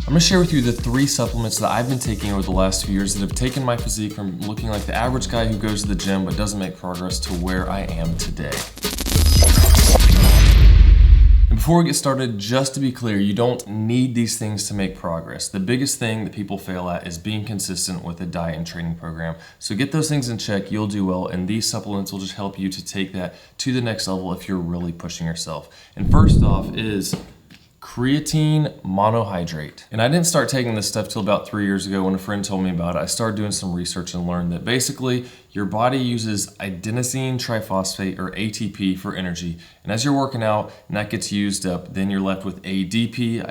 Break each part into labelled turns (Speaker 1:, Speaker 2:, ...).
Speaker 1: I'm gonna share with you the 3 supplements that I've been taking over the last few years that have taken my physique from looking like the average guy who goes to the gym but doesn't make progress to where I am today. And before we get started, just to be clear, you don't need these things to make progress. The biggest thing that people fail at is being consistent with a diet and training program. So get those things in check, you'll do well, and these supplements will just help you to take that to the next level if you're really pushing yourself. And first off is Creatine monohydrate. And I didn't start taking this stuff till about 3 years ago when a friend told me about it. I started doing some research and learned that basically your body uses adenosine triphosphate or ATP for energy. And as you're working out and that gets used up, then you're left with ADP,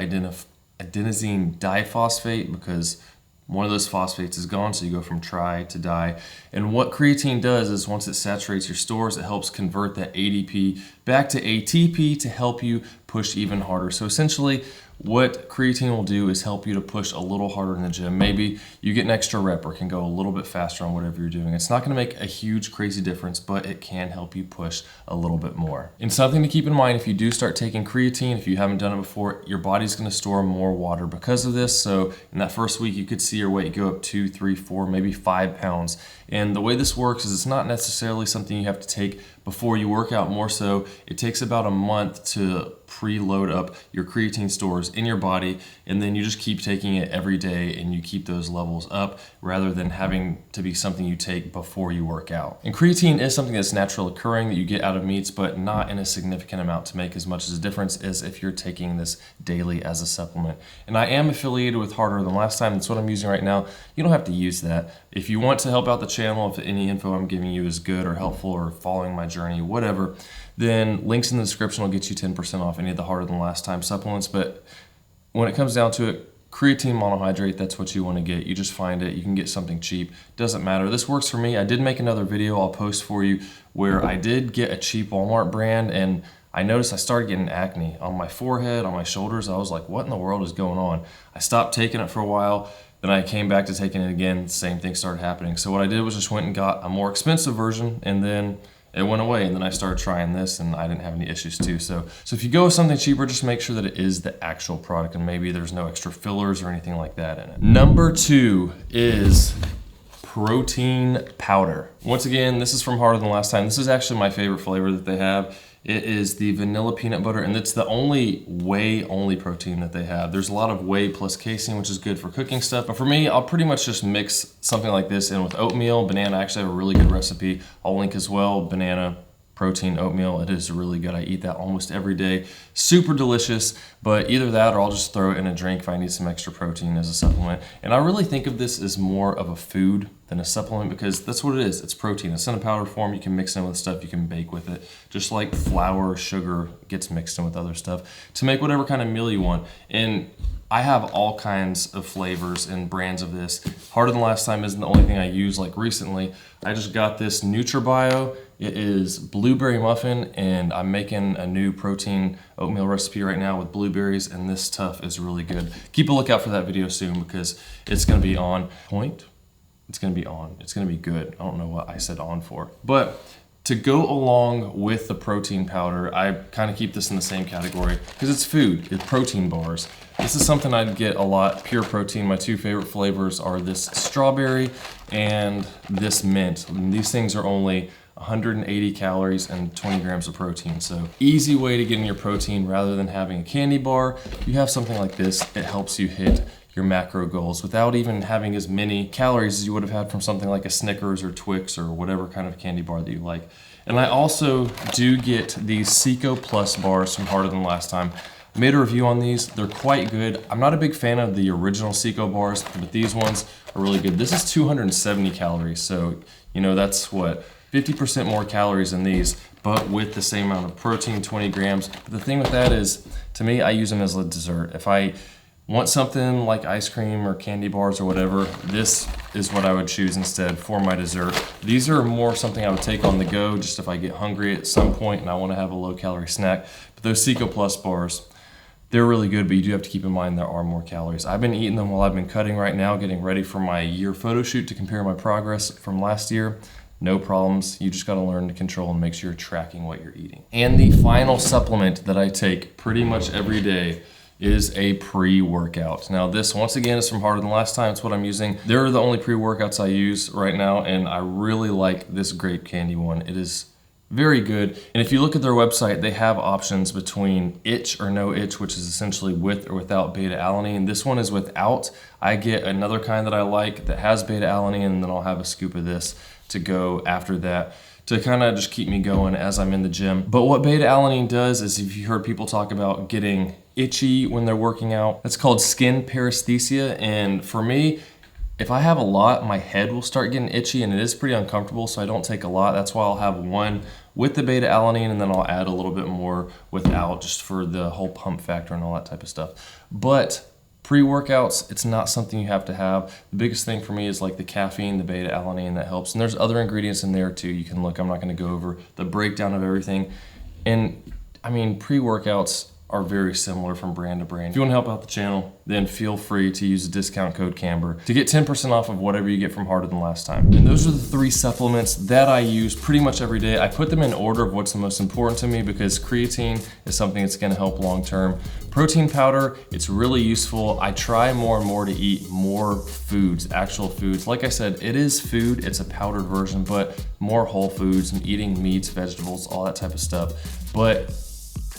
Speaker 1: adenosine diphosphate, because one of those phosphates is gone, so you go from tri to di. And what creatine does is once it saturates your stores, it helps convert that ADP back to ATP to help you push even harder. So essentially, what creatine will do is help you to push a little harder in the gym. Maybe you get an extra rep or can go a little bit faster on whatever you're doing. It's not gonna make a huge, crazy difference, but it can help you push a little bit more. And something to keep in mind, if you do start taking creatine, if you haven't done it before, your body's gonna store more water because of this. So in that first week, you could see your weight go up 2, 3, 4, maybe 5 pounds. And the way this works is it's not necessarily something you have to take before you work out. More so, it takes about a month to preload up your creatine stores in your body, and then you just keep taking it every day and you keep those levels up rather than having to be something you take before you work out. And creatine is something that's naturally occurring that you get out of meats, but not in a significant amount to make as much as a difference as if you're taking this daily as a supplement. And I am affiliated with Harder Than Last Time. That's what I'm using right now. You don't have to use that. If you want to help out the channel, if any info I'm giving you is good or helpful or following my journey, whatever, then links in the description will get you 10% off any of the Harder Than Last Time supplements. But when it comes down to it, creatine monohydrate, that's what you want to get. You just find it, you can get something cheap, doesn't matter. This works for me. I did make another video I'll post for you where I did get a cheap Walmart brand, and I noticed I started getting acne on my forehead, on my shoulders. I was like, what in the world is going on? I stopped taking it for a while. Then I came back to taking it again, same thing started happening. So what I did was just went and got a more expensive version, and then it went away, and then I started trying this and I didn't have any issues too. So if you go with something cheaper, just make sure that it is the actual product and maybe there's no extra fillers or anything like that in it. Number 2 is protein powder. Once again, this is from Harder Than Last Time. This is actually my favorite flavor that they have. It is the vanilla peanut butter, and it's the only whey-only protein that they have. There's a lot of whey plus casein, which is good for cooking stuff. But for me, I'll pretty much just mix something like this in with oatmeal, banana. I actually have a really good recipe. I'll link as well, banana, protein, oatmeal. It is really good. I eat that almost every day. Super delicious, but either that or I'll just throw it in a drink if I need some extra protein as a supplement. And I really think of this as more of a food than a supplement because that's what it is. It's protein. It's in a powder form. You can mix in with stuff. You can bake with it. Just like flour, sugar gets mixed in with other stuff to make whatever kind of meal you want. And I have all kinds of flavors and brands of this. Harder Than Last Time isn't the only thing I use. Like recently, I just got this NutriBio. It is blueberry muffin, and I'm making a new protein oatmeal recipe right now with blueberries, and this stuff is really good. Keep a lookout for that video soon because it's gonna be on point. It's gonna be on. It's gonna be good. I don't know what I said on for. But to go along with the protein powder, I kind of keep this in the same category because it's food, it's protein bars. This is something I'd get a lot, pure protein. My 2 favorite flavors are this strawberry and this mint. And these things are only 180 calories and 20 grams of protein. So easy way to get in your protein rather than having a candy bar. You have something like this, it helps you hit your macro goals without even having as many calories as you would have had from something like a Snickers or Twix or whatever kind of candy bar that you like. And I also do get these Seco Plus bars from Harder Than Last Time. I made a review on these. They're quite good. I'm not a big fan of the original Seco bars, but these ones are really good. This is 270 calories, so you know that's what, 50% more calories than these, but with the same amount of protein, 20 grams. But the thing with that is, to me, I use them as a dessert. If I want something like ice cream or candy bars or whatever, this is what I would choose instead for my dessert. These are more something I would take on the go just if I get hungry at some point and I want to have a low calorie snack. But those Seco Plus bars, they're really good, but you do have to keep in mind there are more calories. I've been eating them while I've been cutting right now, getting ready for my year photo shoot to compare my progress from last year. No problems. You just got to learn to control and make sure you're tracking what you're eating. And the final supplement that I take pretty much every day is a pre-workout. Now this, once again, is from Harder Than Last Time. It's what I'm using. They're the only pre-workouts I use right now, and I really like this grape candy one. It is very good. And if you look at their website, they have options between itch or no itch, which is essentially with or without beta alanine. This one is without. I get another kind that I like that has beta alanine, and then I'll have a scoop of this to go after that to kind of just keep me going as I'm in the gym. But what beta alanine does is, if you heard people talk about getting itchy when they're working out, that's called skin paresthesia. And for me, if I have a lot, my head will start getting itchy, and it is pretty uncomfortable, so I don't take a lot. That's why I'll have one with the beta alanine, and then I'll add a little bit more without, just for the whole pump factor and all that type of stuff. But pre-workouts, it's not something you have to have. The biggest thing for me is like the caffeine, the beta alanine, that helps. And there's other ingredients in there too. You can look, I'm not gonna go over the breakdown of everything. And I mean, pre-workouts are very similar from brand to brand. If you want to help out the channel, then feel free to use the discount code Camber to get 10% off of whatever you get from Harder Than Last Time. And those are the 3 supplements that I use pretty much every day. I put them in order of what's the most important to me, because creatine is something that's going to help long term. Protein powder, it's really useful. I try more and more to eat more foods, actual foods. Like I said, it is food, it's a powdered version, but more whole foods and eating meats, vegetables, all that type of stuff. But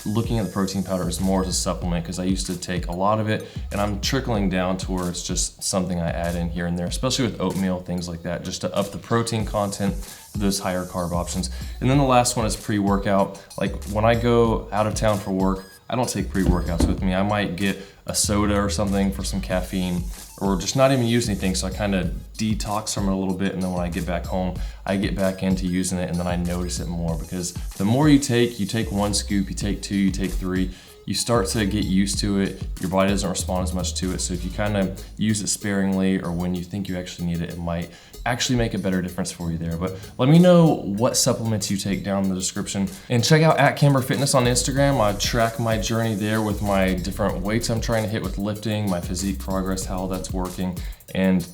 Speaker 1: looking at the protein powder is more as a supplement, because I used to take a lot of it, and I'm trickling down to where it's just something I add in here and there, especially with oatmeal, things like that, just to up the protein content, those higher carb options. And then the last one is pre-workout. Like when I go out of town for work, I don't take pre-workouts with me. I might get a soda or something for some caffeine, or just not even use anything, so I kind of detox from it a little bit, and then when I get back home, I get back into using it, and then I notice it more, because the more you take 1 scoop, you take 2, you take 3, you start to get used to it. Your body doesn't respond as much to it, so if you kind of use it sparingly, or when you think you actually need it, it might actually make a better difference for you there. But let me know what supplements you take down in the description, and check out @Camber Fitness on Instagram. I track my journey there with my different weights I'm trying to hit with lifting, my physique progress, how that's working. And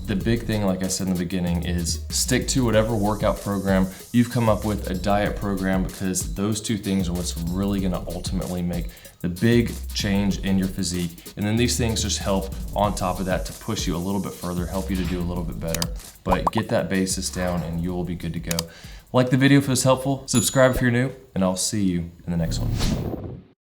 Speaker 1: the big thing, like I said in the beginning, is stick to whatever workout program you've come up with, a diet program, because those 2 things are what's really gonna ultimately make the big change in your physique. And then these things just help on top of that to push you a little bit further, help you to do a little bit better. But get that basis down and you will be good to go. Like the video if it was helpful, subscribe if you're new, and I'll see you in the next one.